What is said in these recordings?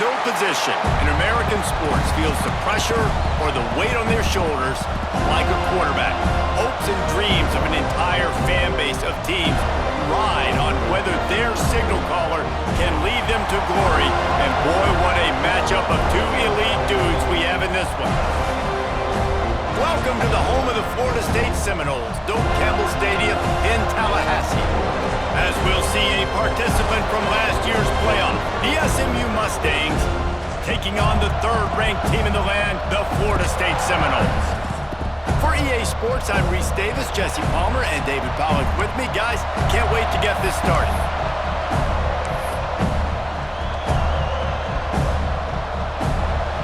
No position in American sports feels the pressure or the weight on their shoulders like a quarterback. Hopes and dreams of an entire fan base of teams ride on whether their signal caller can lead them to glory. And boy, what a matchup of two elite dudes we have in this one. Welcome to the home of the Florida State Seminoles, Doak Campbell Stadium in Tallahassee. As we'll see a participant from last year's playoff, the SMU Mustangs, taking on the third-ranked team in the land, the Florida State Seminoles. For EA Sports, I'm Reese Davis, Jesse Palmer, and David Pollack with me. Guys, can't wait to get this started.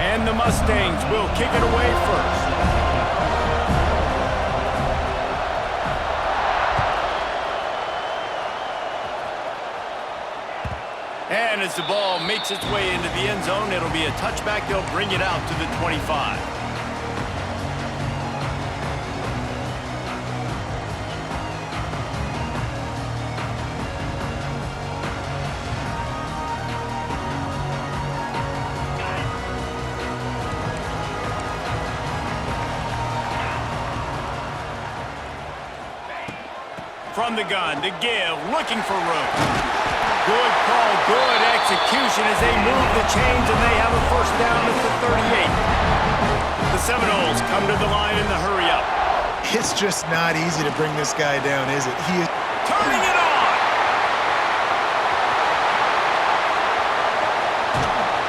And the Mustangs will kick it away first. And as the ball makes its way into the end zone, it'll be a touchback. They'll bring it out to the 25. From the gun to give, looking for room. Good call, good execution as they move the chains, and they have a first down at the 38. The Seminoles come to the line in the hurry-up. It's just not easy to bring this guy down, is it? He is turning it on!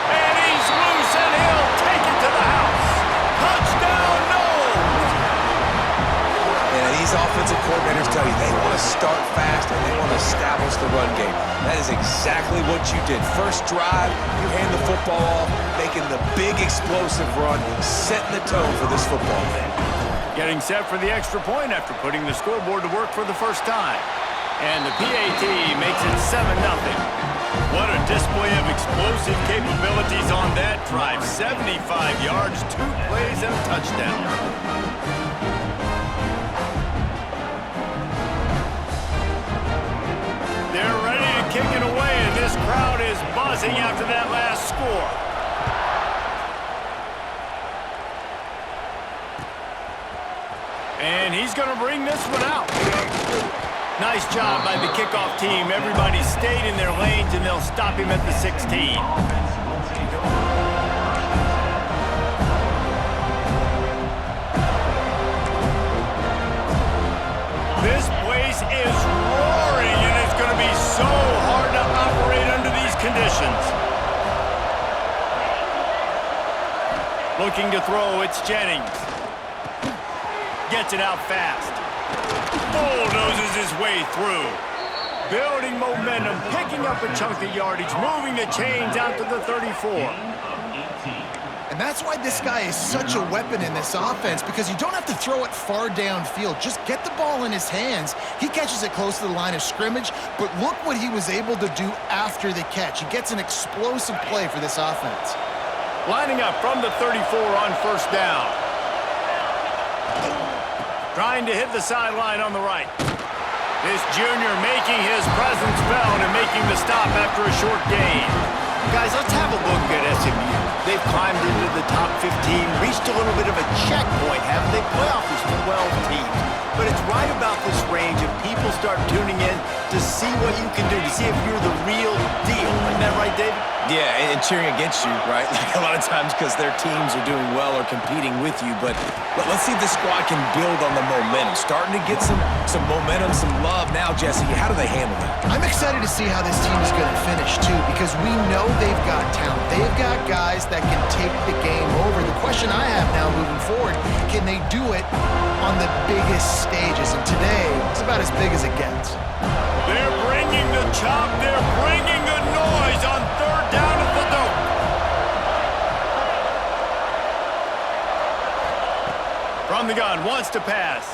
And he's loose, and he'll take it to the house. Touchdown, Noles! Yeah, these offensive coordinators tell you they want to start fast and they want to establish the run game. That is exactly what you did. First drive, you hand the football off, making the big explosive run, setting the tone for this football game. Getting set for the extra point after putting the scoreboard to work for the first time. And the PAT makes it 7-0. What a display of explosive capabilities on that drive. 75 yards, 2 plays, and a touchdown. They're ready to kick it away, and this crowd is buzzing after that last score. And he's going to bring this one out. Nice job by the kickoff team. Everybody stayed in their lanes, and they'll stop him at the 16. This place is roaring, and it's going to be so hard to operate under these conditions. Looking to throw, it's Jennings. Gets it out fast. Bulldozes his way through. Building momentum, picking up a chunk of yardage, moving the chains out to the 34. And that's why this guy is such a weapon in this offense, because you don't have to throw it far downfield. Just get the ball in his hands. He catches it close to the line of scrimmage, but look what he was able to do after the catch. He gets an explosive play for this offense. Lining up from the 34 on first down. Trying to hit the sideline on the right. This junior making his presence felt and making the stop after a short gain. Guys, let's have a look at SMU. They've climbed into the top 15, reached a little bit of a checkpoint, haven't they? Playoff is 12 teams. But it's right about this range and people start tuning in to see what you can do, to see if you're the real deal. Isn't that right, David? Yeah, and cheering against you, right? Like a lot of times because their teams are doing well or competing with you. But let's see if this squad can build on the momentum. Starting to get some momentum, some love now, Jesse. How do they handle that? I'm excited to see how this team is going to finish, too, because we know they've got talent. They've got guys that can take the game over. The question I have now moving forward, can they do it on the biggest stages? And today, it's about as big as it gets. They're bringing the chop. They're bringing the noise on third down at the Doak. From the gun, wants to pass.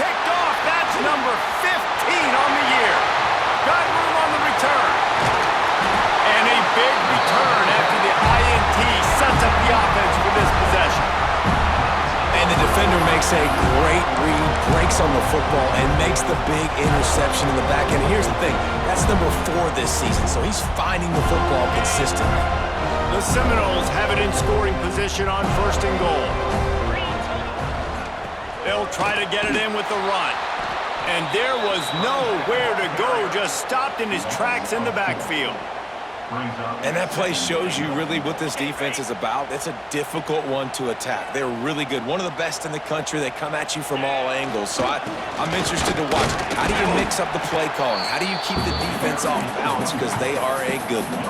Picked off. That's number 15 on the year. Got room on the return. And a big return after the INT sets up the offense for this possession. And the defender makes a great read, breaks on the football, and makes the big interception in the back end. And here's the thing, that's number 4 this season, so he's finding the football consistently. The Seminoles have it in scoring position on 1st and goal. They'll try to get it in with the run. And there was nowhere to go, just stopped in his tracks in the backfield. And that play shows you really what this defense is about. It's a difficult one to attack. They're really good. One of the best in the country. They come at you from all angles. So I'm interested to watch. How do you mix up the play calling? How do you keep the defense off balance? Because they are a good one.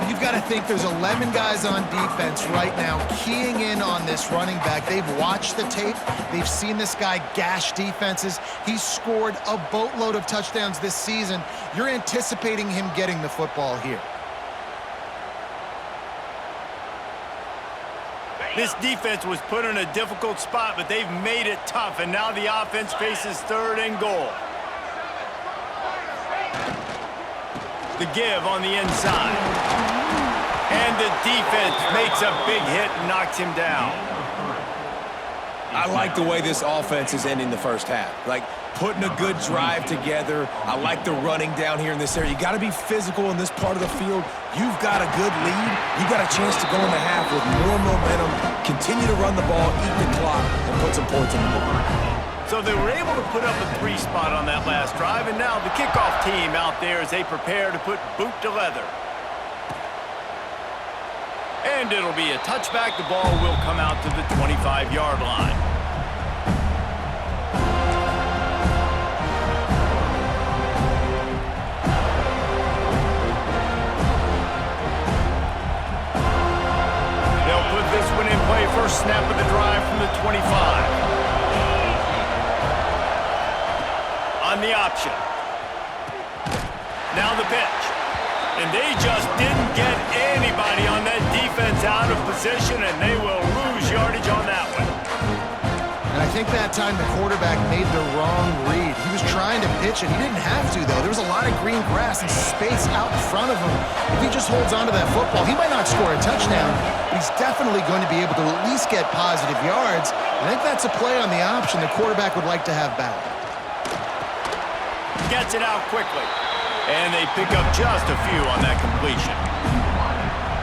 You've got to think there's 11 guys on defense right now keying in on this running back. They've watched the tape. They've seen this guy gash defenses. He's scored a boatload of touchdowns this season. You're anticipating him getting the football here. This defense was put in a difficult spot, but they've made it tough, and now the offense faces 3rd and goal. The give on the inside. And the defense makes a big hit and knocks him down. I like the way this offense is ending the first half. Like, putting a good drive together. I like the running down here in this area. You got to be physical in this part of the field. You've got a good lead. You've got a chance to go in the half with more momentum, continue to run the ball, eat the clock, and put some points on the board. So they were able to put up a 3 spot on that last drive, and now the kickoff team out there as they prepare to put boot to leather. And it'll be a touchback. The ball will come out to the 25-yard line. They'll put this one in play. First snap of the drive from the 25. On the option. Now the pitch. And they just didn't get anybody on that defense out of position, and they will lose yardage on that one. And I think that time the quarterback made the wrong read. He was trying to pitch it. He didn't have to, though. There was a lot of green grass and space out in front of him. If he just holds onto that football, he might not score a touchdown, but he's definitely going to be able to at least get positive yards. I think that's a play on the option the quarterback would like to have back. Gets it out quickly. And they pick up just a few on that completion.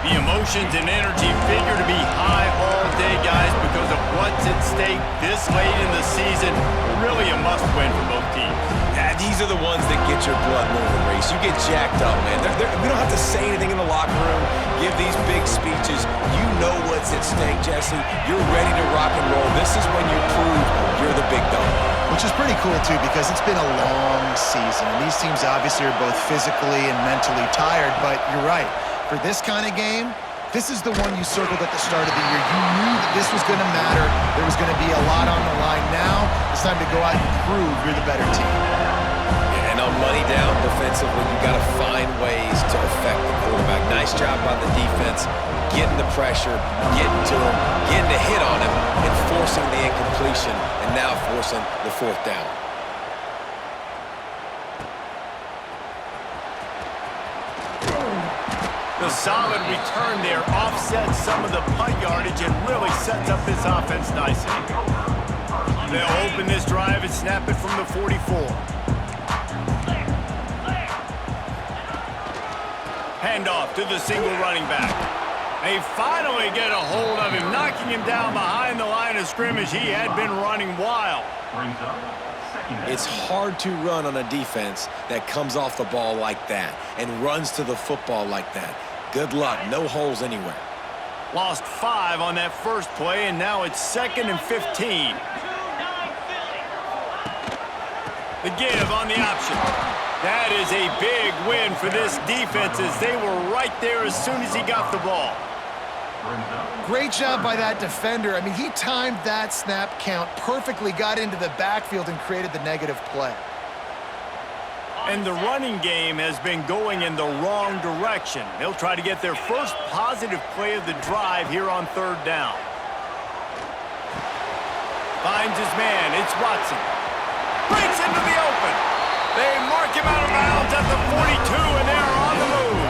The emotions and energy figure to be high all day, guys, because of what's at stake this late in the season. Really a must-win for both teams. Yeah, these are the ones that get your blood moving, Reese. You get jacked up, man. We don't have to say anything in the locker room, give these big speeches. You know what's at stake, Jesse. You're ready to rock and roll. This is when you prove you're the big dog. Which is pretty cool, too, because it's been a long season. And these teams obviously are both physically and mentally tired, but you're right. For this kind of game, this is the one you circled at the start of the year. You knew that this was going to matter. There was going to be a lot on the line. Now, it's time to go out and prove you're the better team. Yeah, and on money down defensively, you got to find ways to affect the quarterback. Nice job by the defense, getting the pressure, getting to him, getting a hit on him, and forcing the incompletion, and now forcing the 4th down. The solid return there offsets some of the punt yardage and really sets up this offense nicely. They'll open this drive and snap it from the 44. Handoff to the single running back. They finally get a hold of him, knocking him down behind the line of scrimmage. He had been running wild. It's hard to run on a defense that comes off the ball like that and runs to the football like that. Good luck. No holes anywhere. Lost 5 on that first play, and now it's 2nd and 15. The give on the option. That is a big win for this defense as they were right there as soon as he got the ball. Great job by that defender. I mean, he timed that snap count perfectly, got into the backfield and created the negative play. And the running game has been going in the wrong direction. They'll try to get their first positive play of the drive here on 3rd down. Finds his man. It's Watson. Breaks into the open. They mark him out of bounds at the 42, and they're on the move.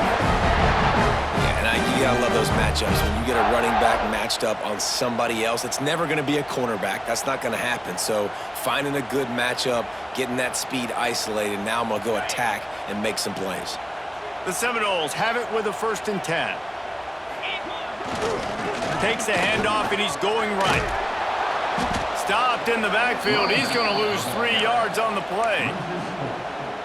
Yeah, and you gotta love those matchups. matchups. When you get a running back matched up on somebody else, it's never going to be a cornerback. That's not going to happen. So finding a good matchup, getting that speed isolated, now I'm going to go attack and make some plays. The Seminoles have it with a 1st and 10. Takes the handoff, and he's going right. Stopped in the backfield. He's going to lose 3 yards on the play.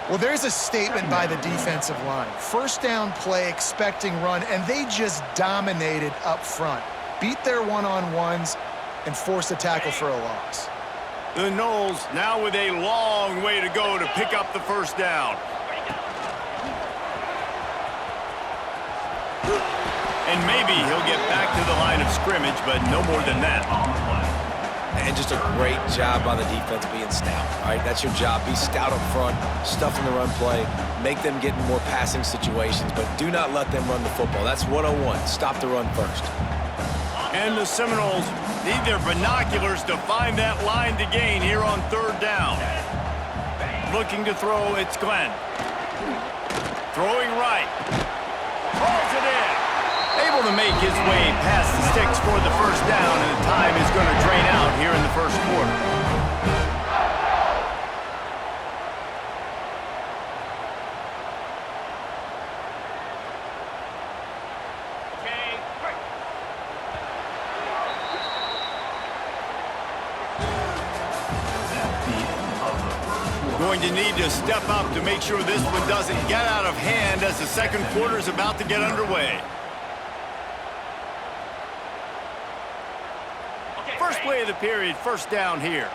Well, there's a statement by the defensive line. 1st down play, expecting run, and they just dominated up front. Beat their one-on-ones and forced a tackle for a loss. The Noles now with a long way to go to pick up the 1st down. And maybe he'll get back to the line of scrimmage, but no more than that. And just a great job by the defense being stout. All right, that's your job. Be stout up front, stuff in the run play, make them get in more passing situations, but do not let them run the football. That's 101. Stop the run first. And the Seminoles need their binoculars to find that line to gain here on 3rd down. Looking to throw, it's Glenn. Throwing right. Pulls it in. Able to make his way past the sticks for the 1st down, and the time is going to drain out here in the 1st quarter. Going to need to step up to make sure this one doesn't get out of hand as the 2nd quarter is about to get underway. First play of the period, 1st down here.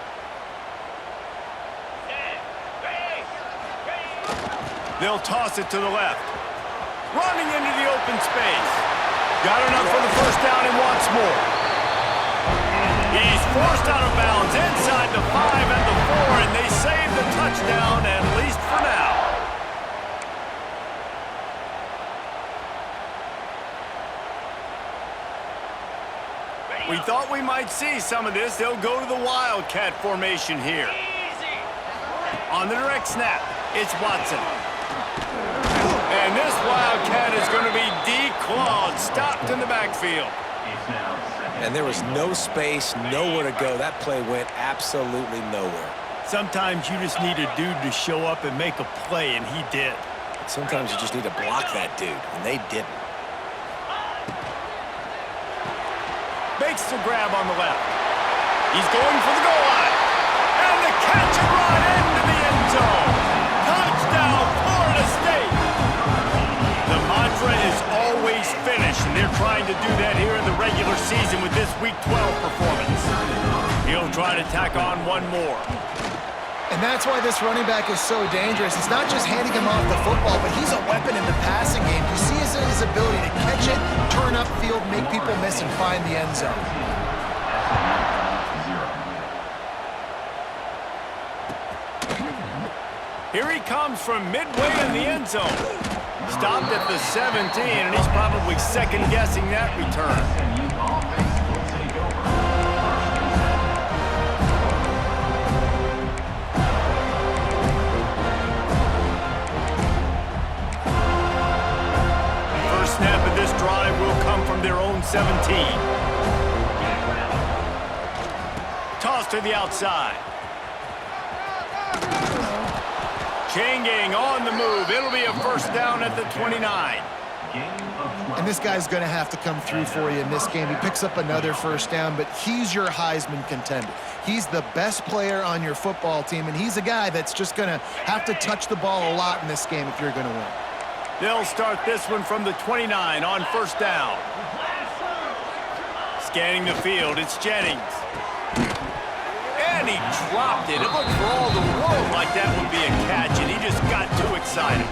They'll toss it to the left. Running into the open space. Got enough for the 1st down and wants more. He's forced out of bounds inside the 5 and the 4, and they save the touchdown, at least for now. We thought we might see some of this. They'll go to the Wildcat formation here. On the direct snap, it's Watson. And this Wildcat is going to be declawed, stopped in the backfield. And there was no space, nowhere to go. That play went absolutely nowhere. Sometimes you just need a dude to show up and make a play, and he did. Sometimes you just need to block that dude, and they didn't. Makes the grab on the left. He's going for the goal line. And the catch and run into the end zone. Touchdown, Florida State. The mantra is always finish, and they're trying to do that here in the regular season with this Week 12 performance. He'll try to tack on one more. And that's why this running back is so dangerous. It's not just handing him off the football, but he's a weapon in the passing game. You see his ability to catch it, turn upfield, make people miss, and find the end zone. Here he comes from midway in the end zone. Stopped at the 17, and he's probably second-guessing that return. Snap of this drive will come from their own 17. Toss to the outside. Chain gang on the move. It'll be a 1st down at the 29. And this guy's going to have to come through for you in this game. He picks up another 1st down, but he's your Heisman contender. He's the best player on your football team, and he's a guy that's just going to have to touch the ball a lot in this game if you're going to win. They'll start this one from the 29 on 1st down. Scanning the field, it's Jennings. And he dropped it. It looked for all the world like that would be a catch, and he just got too excited.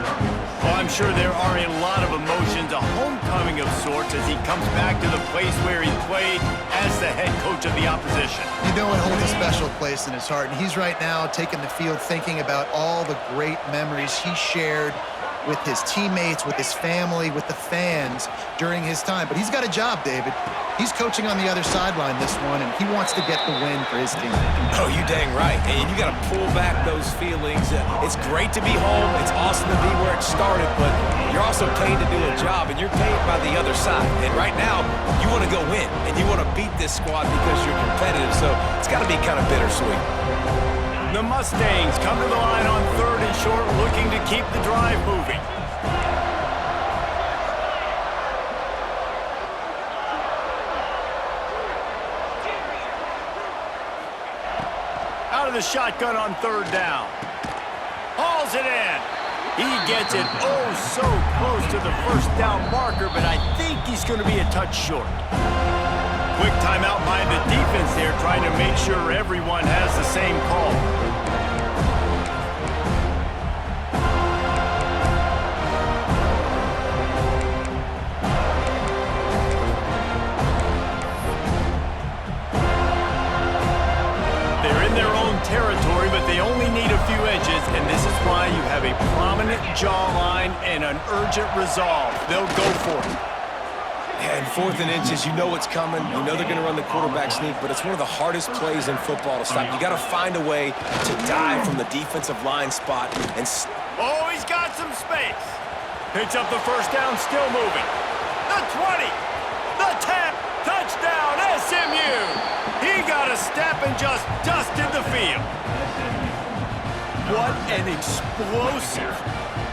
Well, I'm sure there are a lot of emotions, a homecoming of sorts as he comes back to the place where he played as the head coach of the opposition. You know it holds a special place in his heart, and he's right now taking the field thinking about all the great memories he shared with his teammates, with his family, with the fans during his time. But he's got a job, David. He's coaching on the other sideline this one, and he wants to get the win for his team. Oh, you dang right. And you got to pull back those feelings. It's great to be home. It's awesome to be where it started, but you're also paid to do a job, and you're paid by the other side. And right now, you want to go win, and you want to beat this squad because you're competitive, so it's got to be kind of bittersweet. The Mustangs come to the line on 3rd and short, looking to keep the drive moving. Out of the shotgun on 3rd down. Hauls it in. He gets it so close to the 1st down marker, but I think he's going to be a touch short. Quick timeout by the defense there, trying to make sure everyone has the same call. They're in their own territory, but they only need a few edges, and this is why you have a prominent jawline and an urgent resolve. They'll go for it. And 4th and inches, you know what's coming. You know they're going to run the quarterback sneak, but it's one of the hardest plays in football to stop. You got to find a way to dive from the defensive line spot. And oh, he's got some space. Picks up the 1st down, still moving. The 20, the 10, touchdown, SMU. He got a step and just dusted the field. What an explosive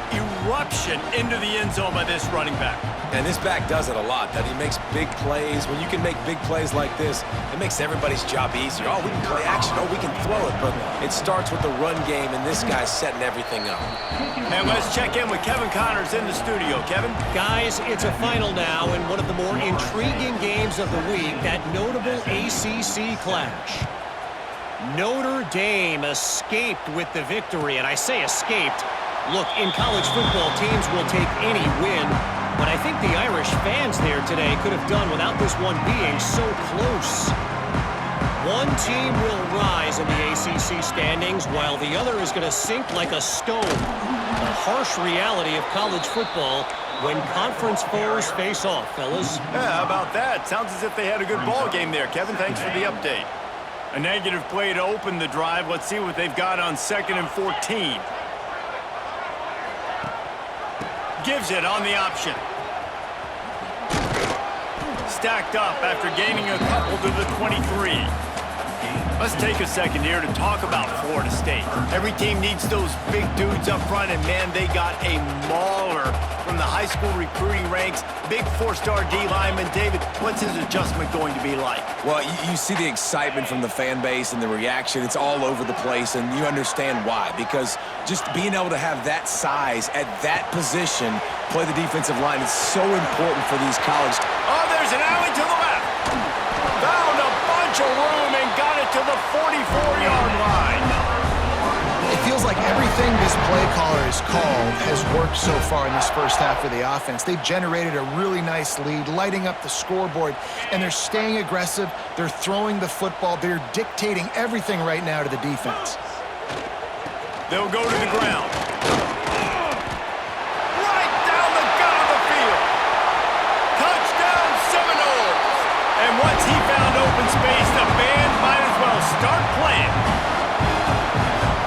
eruption into the end zone by this running back. And this back does it a lot, that he makes big plays. When you can make big plays like this, it makes everybody's job easier. Oh, we can play action. Oh, we can throw it. But it starts with the run game, and this guy's setting everything up. And let's check in with Kevin Connors in the studio. Kevin? Guys, it's a final now in one of the more intriguing games of the week, that notable ACC clash. Notre Dame escaped with the victory, and I say escaped. Look, in college football, teams will take any win, but I think the Irish fans there today could have done without this one being so close. One team will rise in the ACC standings, while the other is going to sink like a stone. The harsh reality of college football when conference foes face off, fellas. Yeah, how about that? Sounds as if they had a good ball game there. Kevin, thanks for the update. A negative play to open the drive. Let's see what they've got on 2nd and 14. Gives it on the option. Stacked up after gaining a couple to the 23. Let's take a second here to talk about Florida State. Every team needs those big dudes up front, and man, they got a mauler from the high school recruiting ranks. Big 4-star D lineman. David, what's his adjustment going to be like? Well, you see the excitement from the fan base and the reaction. It's all over the place, and you understand why. Because just being able to have that size at that position, play the defensive line, is so important for these college. Oh, there's an alley to the left. Found a bunch of room and got it to the 44-yard line. It feels like everything this play caller has called has worked so far in this first half of the offense. They've generated a really nice lead, lighting up the scoreboard, and they're staying aggressive. They're throwing the football. They're dictating everything right now to the defense. They'll go to the ground. Right down the gut of the field. Touchdown, Seminoles. And once he found open space, the band might as well start playing.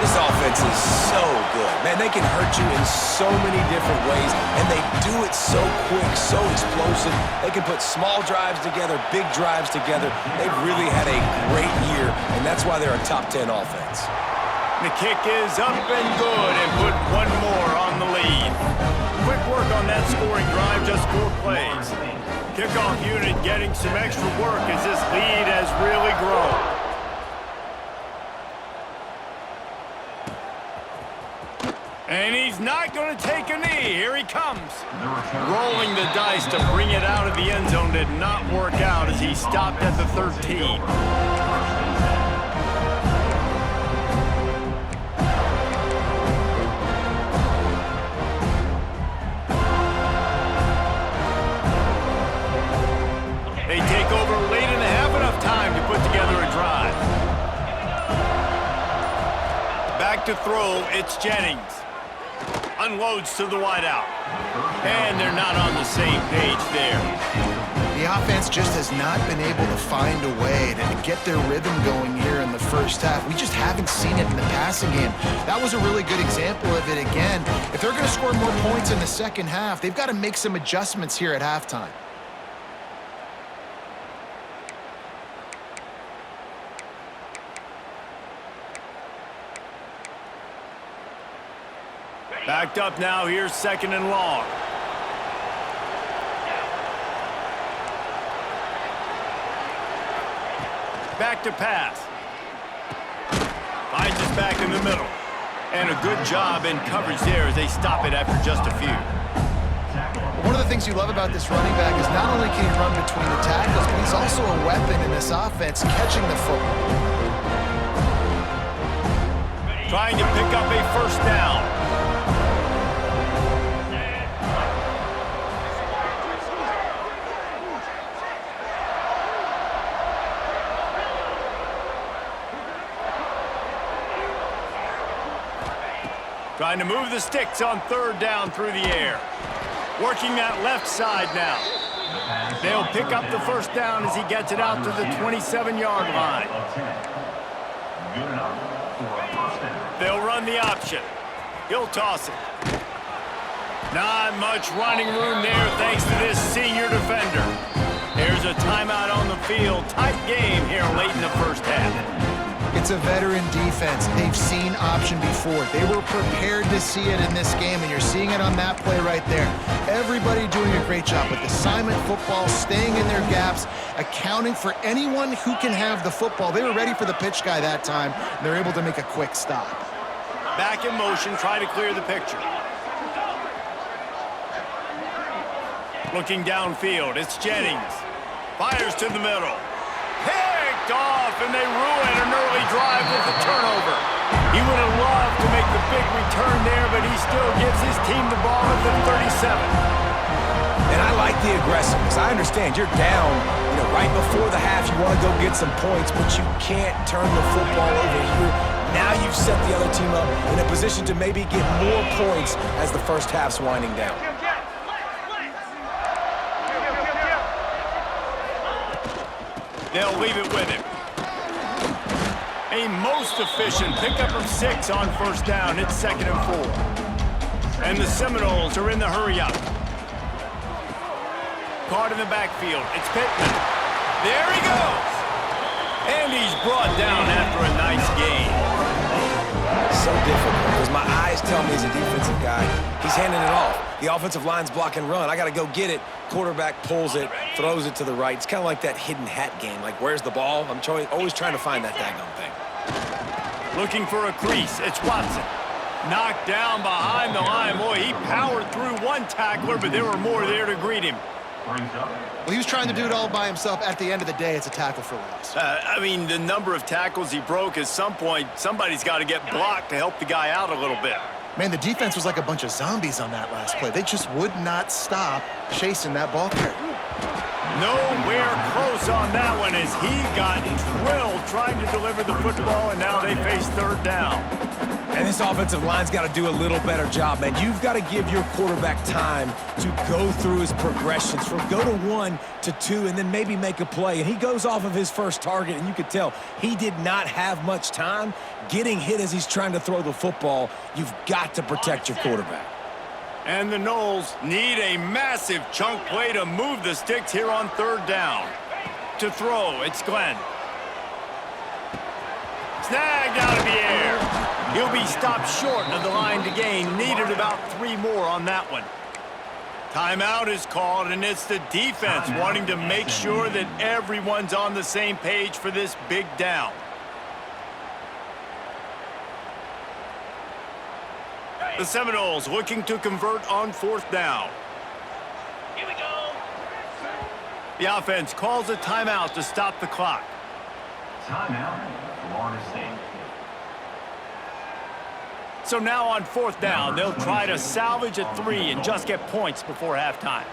This offense is so good. Man, they can hurt you in so many different ways, and they do it so quick, so explosive. They can put small drives together, big drives together. They've really had a great year, and that's why they're a top 10 offense. The kick is up and good, and put one more on the lead. Quick work on that scoring drive, just 4 plays. Kickoff unit getting some extra work as this lead has really grown. And he's not going to take a knee. Here he comes. Rolling the dice to bring it out of the end zone did not work out as he stopped at the 13. They take over late and have enough time to put together a drive. Back to throw, it's Jennings. Unloads to the wideout. And they're not on the same page there. The offense just has not been able to find a way to get their rhythm going here in the first half. We just haven't seen it in the passing game. That was a really good example of it again. If they're going to score more points in the second half, they've got to make some adjustments here at halftime. Backed up now, here's 2nd and long. Back to pass. Finds us back in the middle. And a good job in coverage there as they stop it after just a few. One of the things you love about this running back is not only can he run between the tackles, but he's also a weapon in this offense catching the football. Trying to pick up a first down. Trying to move the sticks on 3rd down through the air. Working that left side now. They'll pick up the first down as he gets it out to the 27-yard line. They'll run the option. He'll toss it. Not much running room there thanks to this senior defender. There's a timeout on the field. Tight game here late in the first half. It's a veteran defense. They've seen option before. They were prepared to see it in this game, and you're seeing it on that play right there. Everybody doing a great job with assignment football, staying in their gaps, accounting for anyone who can have the football. They were ready for the pitch guy that time, and they're able to make a quick stop. Back in motion, try to clear the picture. Looking downfield, it's Jennings. Fires to the middle. Picked off, and they ruin an early drive with the turnover. He would have loved to make the big return there, but he still gives his team the ball at the 37. And I like the aggressiveness. I understand you're down, right before the half. You want to go get some points, but you can't turn the football over here. Now you've set the other team up in a position to maybe get more points as the first half's winding down. They'll leave it with him. A most efficient pickup of 6 on first down. It's 2nd and 4. And the Seminoles are in the hurry-up. Caught in the backfield. It's Pittman. There he goes. And he's brought down after a nice gain. So difficult because my eyes tell me he's a defensive guy. He's handing it off. The offensive line's block and run. I got to go get it. Quarterback pulls it, throws it to the right. It's kind of like that hidden hat game. Like, where's the ball? I'm always trying to find that daggone thing. Looking for a crease. It's Watson. Knocked down behind the line. Boy, he powered through one tackler, but there were more there to greet him. Well, he was trying to do it all by himself. At the end of the day, it's a tackle for loss. I mean, the number of tackles he broke, at some point, somebody's got to get blocked to help the guy out a little bit. Man, the defense was like a bunch of zombies on that last play. They just would not stop chasing that ball carrier. Nowhere close on that one as he got drilled trying to deliver the football, and now they face 3rd down. And this offensive line's got to do a little better job, man. You've got to give your quarterback time to go through his progressions from go to 1 to 2 and then maybe make a play. And he goes off of his first target, and you could tell he did not have much time getting hit as he's trying to throw the football. You've got to protect your quarterback. And the Noles need a massive chunk play to move the sticks here on 3rd down. To throw, it's Glenn. Snagged out of the air. He'll be stopped short of the line to gain. Needed about 3 more on that one. Timeout is called, and it's the defense wanting to make sure that everyone's on the same page for this big down. The Seminoles looking to convert on 4th down. Here we go. The offense calls a timeout to stop the clock. Timeout, Florida State. So now on 4th down, they'll try to salvage a 3 and just get points before halftime.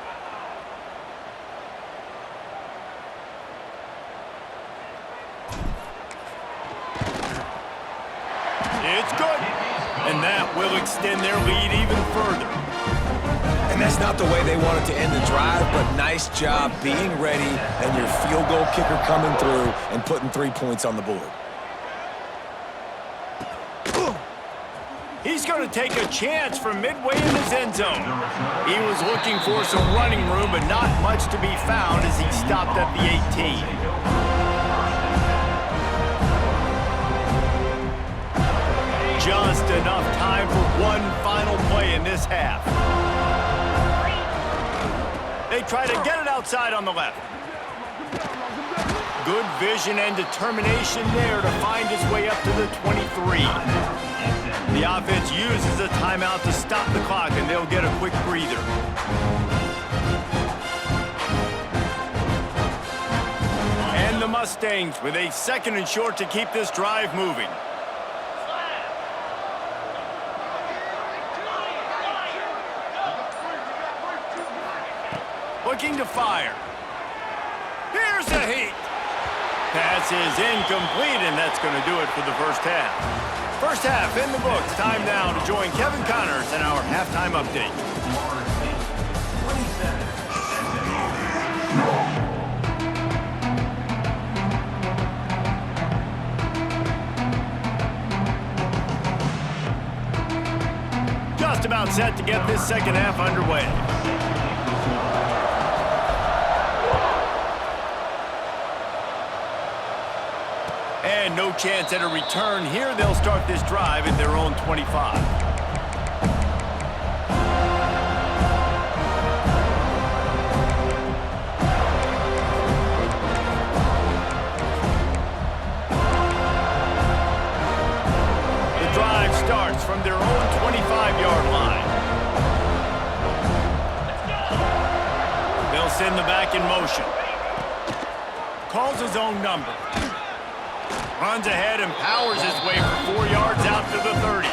It's good. And that will extend their lead even further. And that's not the way they wanted to end the drive, but nice job being ready and your field goal kicker coming through and putting 3 points on the board. He's going to take a chance from midway in his end zone. He was looking for some running room, but not much to be found as he stopped at the 18. Just enough time for one final play in this half. They try to get it outside on the left. Good vision and determination there to find his way up to the 23. The offense uses a timeout to stop the clock, and they'll get a quick breather. And the Mustangs with a 2nd and short to keep this drive moving. Looking to fire. Here's the heat. Pass is incomplete, and that's going to do it for the first half. First half in the books. Time now to join Kevin Connors in our halftime update. Just about set to get this second half underway. And no chance at a return here. They'll start this drive at their own 25. The drive starts from their own 25-yard line. They'll send the back in motion. Calls his own number. Runs ahead and powers his way for 4 yards out to the 30.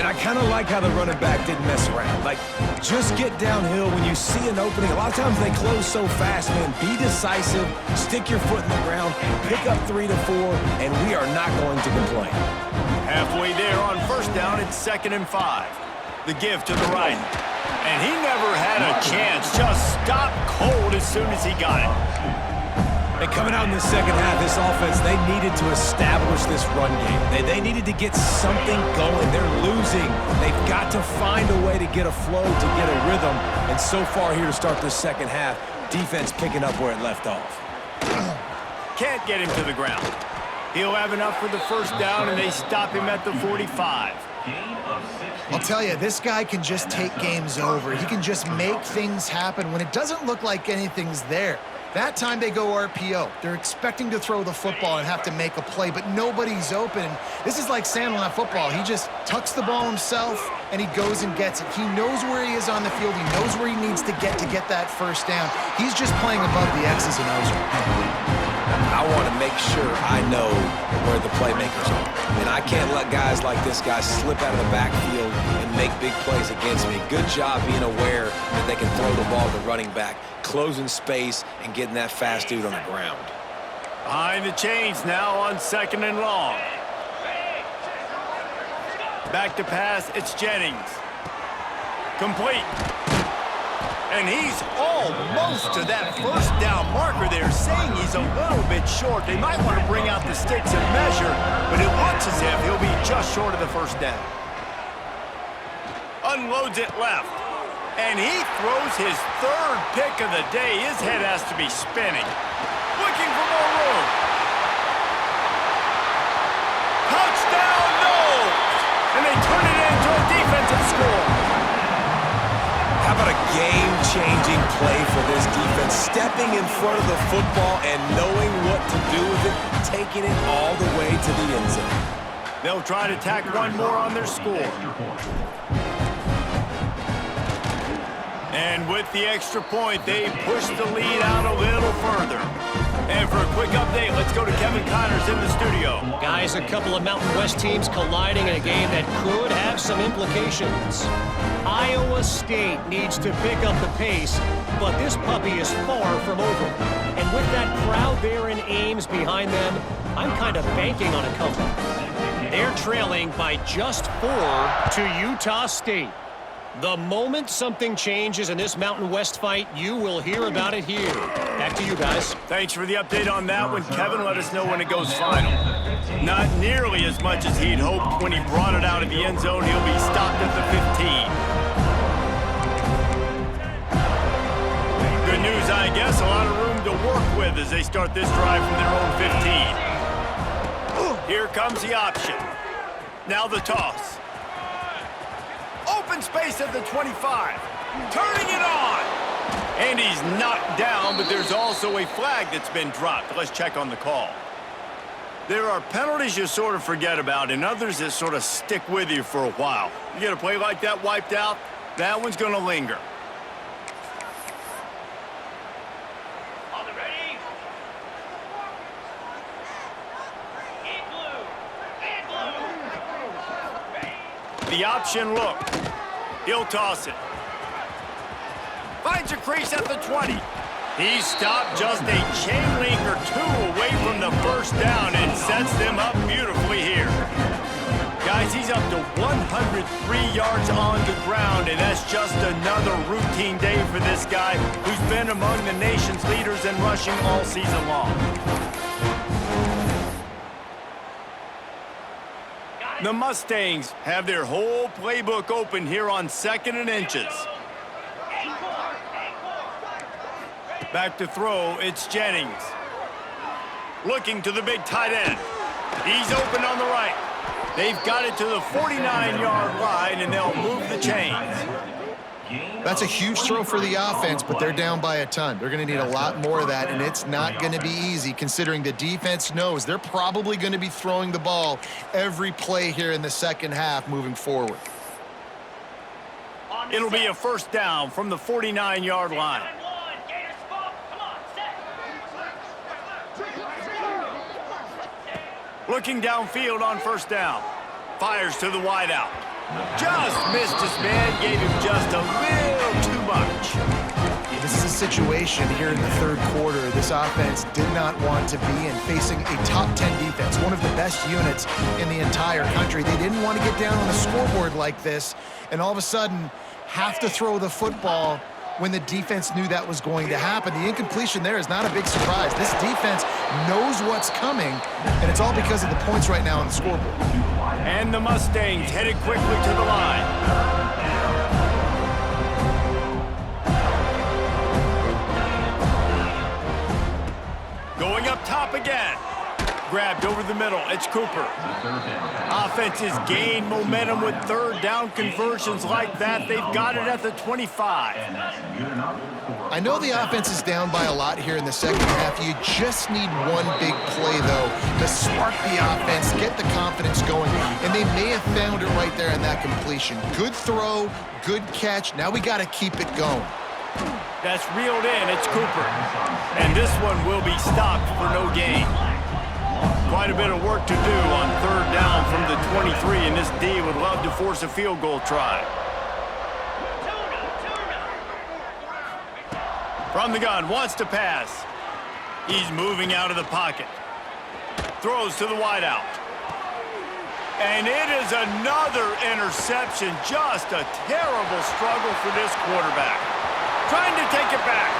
And I kind of like how the running back didn't mess around. Like, just get downhill when you see an opening. A lot of times they close so fast, man. Be decisive, stick your foot in the ground, pick up 3 to 4, and we are not going to complain. Halfway there on first down, it's 2nd and 5. The give to the right. And he never had a chance. Just stopped cold as soon as he got it. And coming out in the second half, this offense, they needed to establish this run game. They needed to get something going. They're losing. They've got to find a way to get a flow, to get a rhythm. And so far here to start this second half, defense picking up where it left off. Can't get him to the ground. He'll have enough for the first down, and they stop him at the 45. I'll tell you, this guy can just take games over. He can just make things happen when it doesn't look like anything's there. That time they go RPO. They're expecting to throw the football and have to make a play, but nobody's open. This is like Sandlot football. He just tucks the ball himself, and he goes and gets it. He knows where he is on the field. He knows where he needs to get that first down. He's just playing above the X's and O's. I want to make sure I know where the playmakers are. And I can't let guys like this guy slip out of the backfield and make big plays against me. Good job being aware that they can throw the ball to the running back, closing space, and getting that fast dude on the ground. Behind the chains now on 2nd and long. Back to pass, it's Jennings. Complete. And he's almost to that first down marker there, saying he's a little bit short. They might want to bring out the sticks and measure, but it looks as if he'll be just short of the first down. Unloads it left. And he throws his 3rd pick of the day. His head has to be spinning. Looking for more room. Touchdown, no! And they turn it into a defensive score. How about a game-changing play for this defense? Stepping in front of the football and knowing what to do with it, taking it all the way to the end zone. They'll try to tack one more on their score. And with the extra point, they push the lead out a little further. And for a quick update, let's go to Kevin Connors in the studio. Guys, a couple of Mountain West teams colliding in a game that could have some implications. Iowa State needs to pick up the pace, but this puppy is far from over. And with that crowd there in Ames behind them, I'm kind of banking on a comeback. They're trailing by just 4 to Utah State. The moment something changes in this Mountain West fight, you will hear about it here. Back to you guys. Thanks for the update on that one, Kevin. Let us know when it goes final. Not nearly as much as he'd hoped when he brought it out of the end zone. He'll be stopped at the 15. Good news, I guess. A lot of room to work with as they start this drive from their own 15. Here comes the option. Now the toss. Open space at the 25. Turning it on. And he's knocked down, but there's also a flag that's been dropped. Let's check on the call. There are penalties you sort of forget about and others that sort of stick with you for a while. You get a play like that wiped out, that one's going to linger. The option look. He'll toss it. Finds a crease at the 20. He stopped just a chain link or two away from the first down and sets them up beautifully here. Guys, he's up to 103 yards on the ground, and that's just another routine day for this guy who's been among the nation's leaders in rushing all season long. The Mustangs have their whole playbook open here on 2nd and inches. Back to throw, it's Jennings. Looking to the big tight end. He's open on the right. They've got it to the 49-yard line, and they'll move the chains. That's a huge throw for the offense, but they're down by a ton. They're going to need a lot more of that, and it's not going to be easy considering the defense knows they're probably going to be throwing the ball every play here in the second half moving forward. It'll be a first down from the 49-yard line. Looking downfield on first down. Fires to the wideout. Just missed his man, gave him just a little too much. This is a situation here in the third quarter this offense did not want to be in, facing a top 10 defense, one of the best units in the entire country. They didn't want to get down on the scoreboard like this and all of a sudden have to throw the football when the defense knew that was going to happen. The incompletion there is not a big surprise. This defense knows what's coming, and it's all because of the points right now on the scoreboard. And the Mustangs headed quickly to the line. Going up top again. Grabbed over the middle. It's Cooper. Offense has gained momentum with third down conversions like that. They've got it at the 25. I know the offense is down by a lot here in the second half. You just need one big play, though, to spark the offense, get the confidence going, and they may have found it right there in that completion. Good throw, good catch. Now we got to keep it going. That's reeled in. It's Cooper. And this one will be stopped for no gain. Quite a bit of work to do on third down from the 23, and this D would love to force a field goal try. From the gun, wants to pass. He's moving out of the pocket. Throws to the wideout. And it is another interception. Just a terrible struggle for this quarterback. Trying to take it back.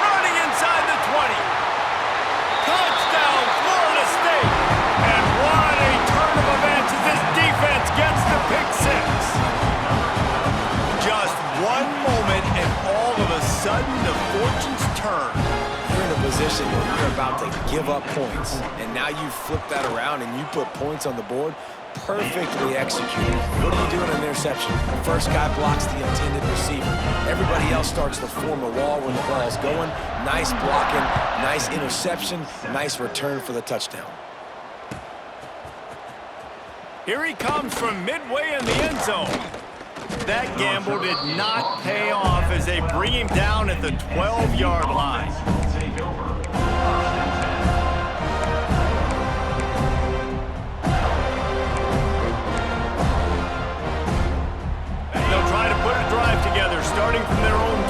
Running inside the 20. Touchdown, Florida State. And what a turn of events as this defense gets the pick six. Just one moment and all of a sudden the fortunes turn. You're in a position where you're about to give up points, and now you flip that around and you put points on the board. Perfectly executed. What do you do in an interception? First guy blocks the intended receiver. Everybody else starts to form a wall when the ball's going. Nice blocking, nice interception, nice return for the touchdown. Here he comes from midway in the end zone. That gamble did not pay off as they bring him down at the 12-yard line. They'll try to put a drive together starting from their own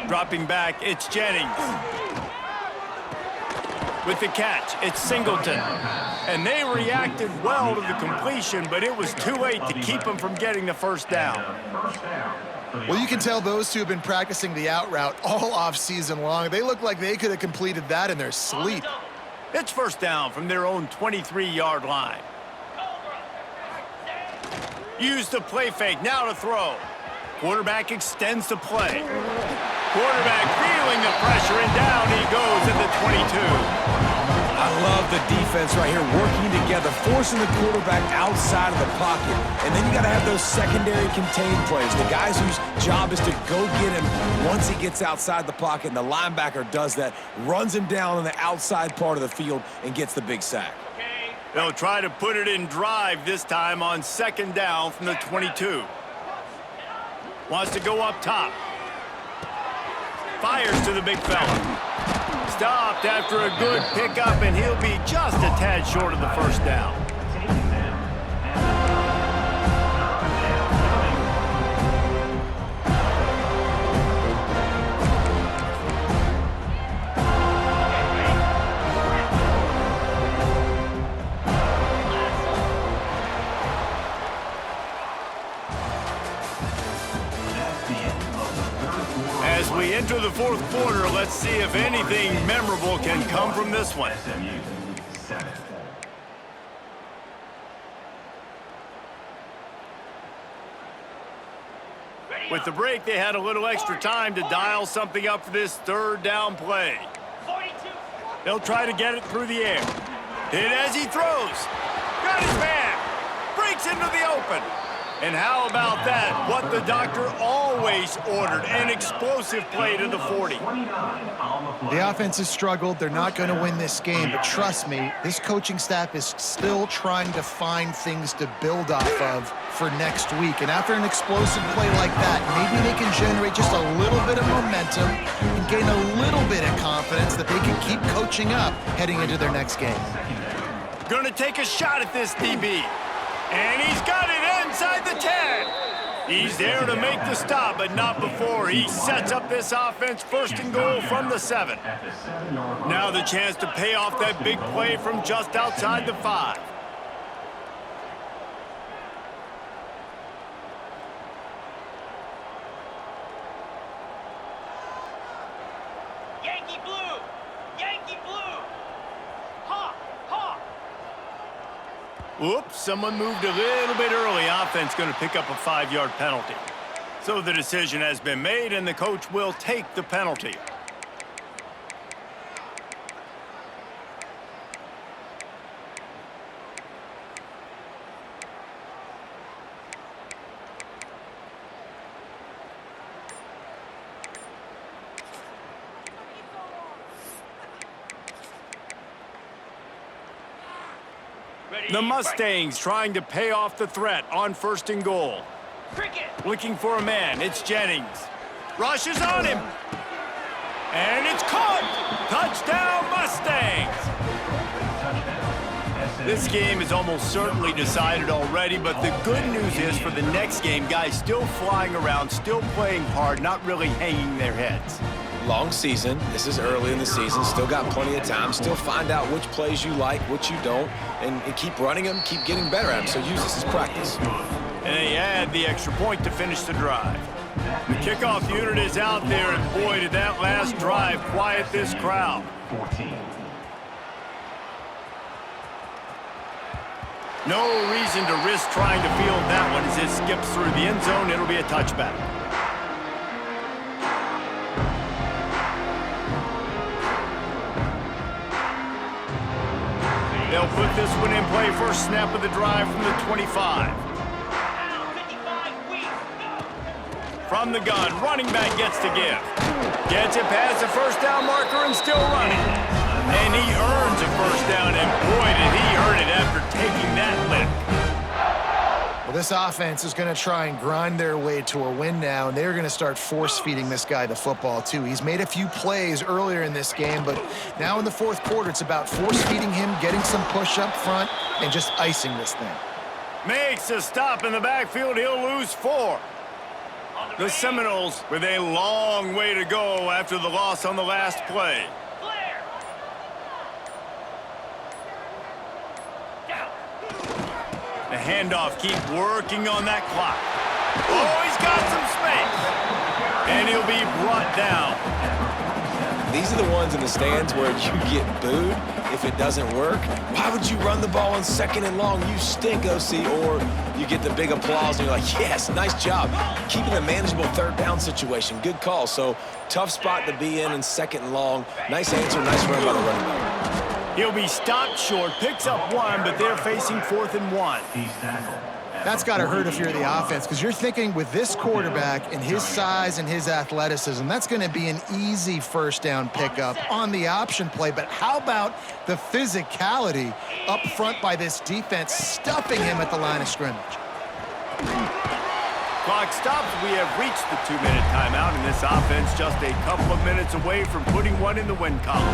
12. Dropping back, it's Jennings. With the catch, it's Singleton. And they reacted well to the completion, but it was too late to keep them from getting the first down. Well, you can tell those two have been practicing the out route all off-season long. They look like they could have completed that in their sleep. It's first down from their own 23-yard line. Use the play fake, now to throw. Quarterback extends the play. Quarterback feeling the pressure, and down he goes at the 22. I love the defense right here, working together, forcing the quarterback outside of the pocket. And then you got to have those secondary contained plays, the guys whose job is to go get him once he gets outside the pocket, and the linebacker does that, runs him down on the outside part of the field, and gets the big sack. They'll try to put it in drive this time on second down from the 22. Wants to go up top. Fires to the big fella. Stopped after a good pickup, and he'll be just a tad short of the first down. As we enter the fourth quarter, let's see if anything memorable can come from this one. With the break, they had a little extra time to dial something up for this third down play. They'll try to get it through the air. Hit as he throws. Got his man. Breaks into the open. And how about that? What the doctor always ordered, an explosive play to the 40. The offense has struggled. They're not going to win this game, but trust me, this coaching staff is still trying to find things to build off of for next week. And after an explosive play like that, maybe they can generate just a little bit of momentum and gain a little bit of confidence that they can keep coaching up heading into their next game. Gonna take a shot at this DB. And he's got it inside the 10. He's there to make the stop, but not before. He sets up this offense first and goal from the 7. Now the chance to pay off that big play from just outside the 5. Yankee blue! Yankee blue! Ha! Ha! Whoops, someone moved a little bit early. Offense going to pick up a 5-yard penalty. So the decision has been made, and the coach will take the penalty. The Mustangs trying to pay off the threat on first and goal. Looking for a man, it's Jennings. Rushes on him. And it's caught! Touchdown, Mustangs! This game is almost certainly decided already, but the good news is for the next game, guys still flying around, still playing hard, not really hanging their heads. Long season. This is early in the season. Still got plenty of time. Still find out which plays you like, which you don't, and keep running them, keep getting better at them. So use this as practice. And they add the extra point to finish the drive. The kickoff unit is out there, and boy, did that last drive quiet this crowd. 14. No reason to risk trying to field that one as it skips through the end zone. It'll be a touchback. They'll put this one in play first snap of the drive from the 25. From the gun, running back gets to give. Gets it past the first down marker and still running. And he earns a first down, and boy, did he earn it after taking that lick. Well, this offense is going to try and grind their way to a win now, and they're going to start force-feeding this guy the football, too. He's made a few plays earlier in this game, but now in the fourth quarter, it's about force-feeding him, getting some push up front, and just icing this thing. Makes a stop in the backfield. He'll lose 4. The Seminoles with a long way to go after the loss on the last play. handoff. Keep working on that clock. Oh, he's got some space. And he'll be brought down. These are the ones in the stands where you get booed if it doesn't work. Why would you run the ball on 2nd and long? You stink, OC. Or you get the big applause and you're like, yes, nice job. Keeping a manageable 3rd down situation. Good call. So tough spot to be in 2nd and long. Nice answer, nice run by the running back. He'll be stopped short, picks up 1, but they're facing 4th and 1. He's tackled. That's got to hurt if you're the offense, because you're thinking with this quarterback and his size and his athleticism, that's going to be an easy 1st down pickup on the option play. But how about the physicality up front by this defense, stuffing him at the line of scrimmage? Clock stops. We have reached the 2-minute timeout, and this offense just a couple of minutes away from putting one in the win column.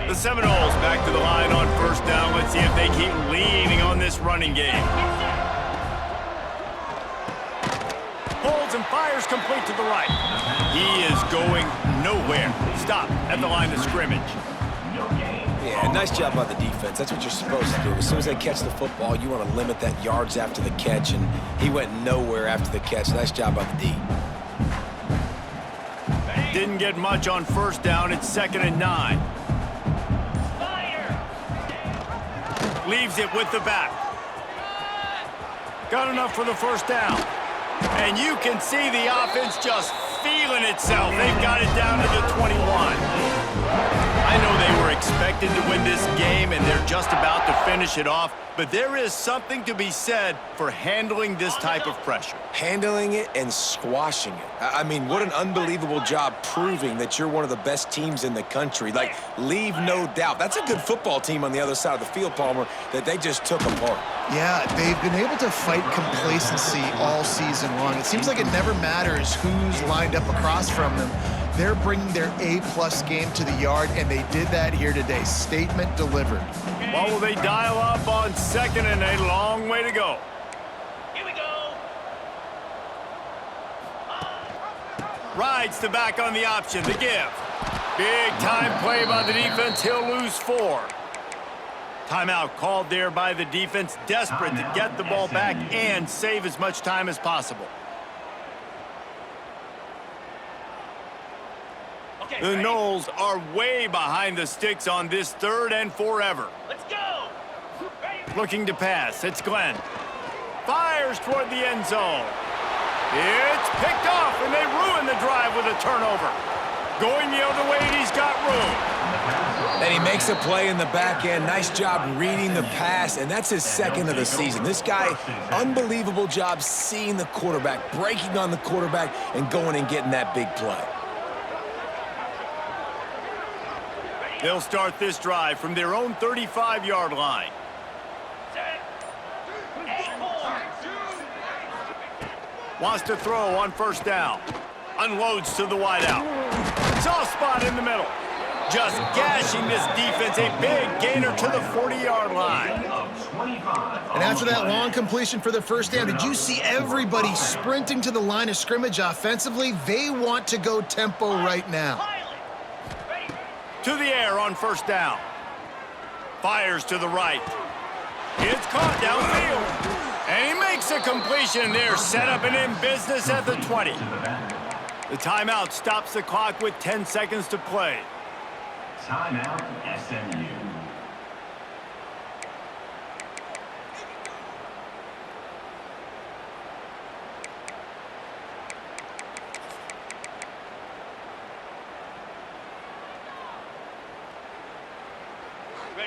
The Seminoles back to the line on 1st down. Let's see if they keep leaning on this running game. Holds and fires complete to the right. He is going nowhere. Stop at the line of scrimmage. Yeah, nice job by the defense. That's what you're supposed to do. As soon as they catch the football, you want to limit that yards after the catch, and he went nowhere after the catch. Nice job by the D. Didn't get much on 1st down. It's 2nd and 9. Leaves it with the back. Got enough for the 1st down. And you can see the offense just feeling itself. They've got it down to the 21. I know they were expected to win this game, and they're just about to finish it off, but there is something to be said for handling this type of pressure. Handling it and squashing it. I mean, what an unbelievable job proving that you're one of the best teams in the country. Like, leave no doubt. That's a good football team on the other side of the field, Palmer, that they just took apart. Yeah, they've been able to fight complacency all season long. It seems like it never matters who's lined up across from them. They're bringing their A-plus game to the yard, and they did that here today. Statement delivered. What will they dial up on 2nd and a long way to go? Here we go. Rides the back on the option, the give. Big time play by the defense. He'll lose 4. Timeout called there by the defense, desperate to get the ball back and save as much time as possible. Okay, The ready? Noles are way behind the sticks on this 3rd and forever. Let's go. Ready? Looking to pass, it's Glenn. Fires toward the end zone. It's picked off, and they ruin the drive with a turnover. Going the other way, and he's got room. And he makes a play in the back end. Nice job reading the pass, and that's his 2nd of the season. This guy, unbelievable job seeing the quarterback, breaking on the quarterback, and going and getting that big play. They'll start this drive from their own 35-yard line. Set. And 4. Wants to throw on 1st down. Unloads to the wideout. Soft spot in the middle. Just gashing this defense. A big gainer to the 40-yard line. And after that long completion for the 1st down, did you see everybody sprinting to the line of scrimmage offensively? They want to go tempo right now. Pilot. Ready? To the air on 1st down. Fires to the right. It's caught downfield. And he makes a completion. They're set up and in business at the 20. The timeout stops the clock with 10 seconds to play. Timeout, SMU.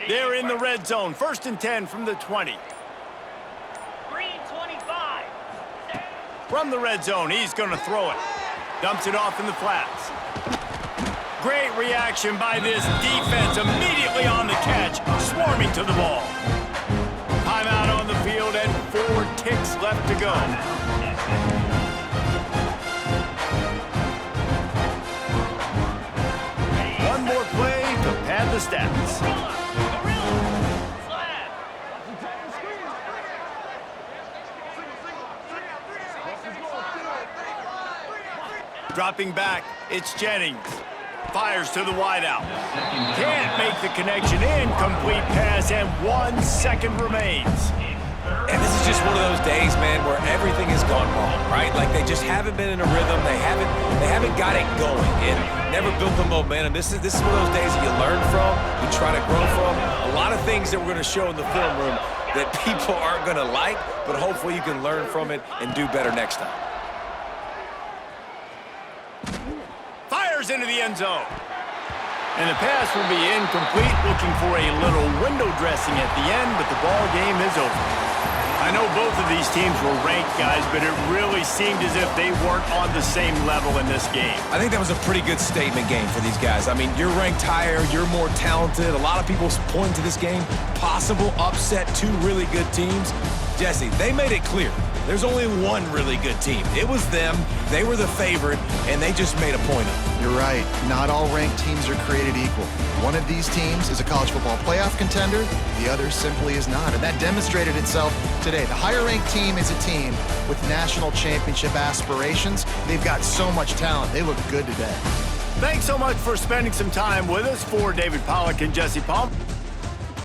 They're in the red zone. 1st and 10 from the 20. Green 25. From the red zone, he's going to throw it. Dumps it off in the flats. Great reaction by this defense. Immediately on the catch, swarming to the ball. Timeout on the field and 4 ticks left to go. One more play to pad the stats. Gorilla. Slab. Dropping back, it's Jennings. Fires to the wideout. Can't make the connection. Incomplete pass, and 1 second remains. And this is just one of those days, man, where everything has gone wrong, right? Like they just haven't been in a rhythm. They haven't got it going and never built the momentum. This is one of those days that you learn from, you try to grow from. A lot of things that we're going to show in the film room that people aren't going to like, but hopefully you can learn from it and do better next time. Fires into the end zone. And the pass will be incomplete, looking for a little window dressing at the end, but the ball game is over. I know both of these teams were ranked, guys, but it really seemed as if they weren't on the same level in this game. I think that was a pretty good statement game for these guys. I mean, you're ranked higher, you're more talented. A lot of people point to this game, possible upset, 2 really good teams. Jesse, they made it clear. There's only one really good team. It was them. They were the favorite, and they just made a point of it. You're right. Not all ranked teams are created equal. One of these teams is a college football playoff contender. The other simply is not, and that demonstrated itself today. The higher-ranked team is a team with national championship aspirations. They've got so much talent. They look good today. Thanks so much for spending some time with us. For David Pollack and Jesse Palm.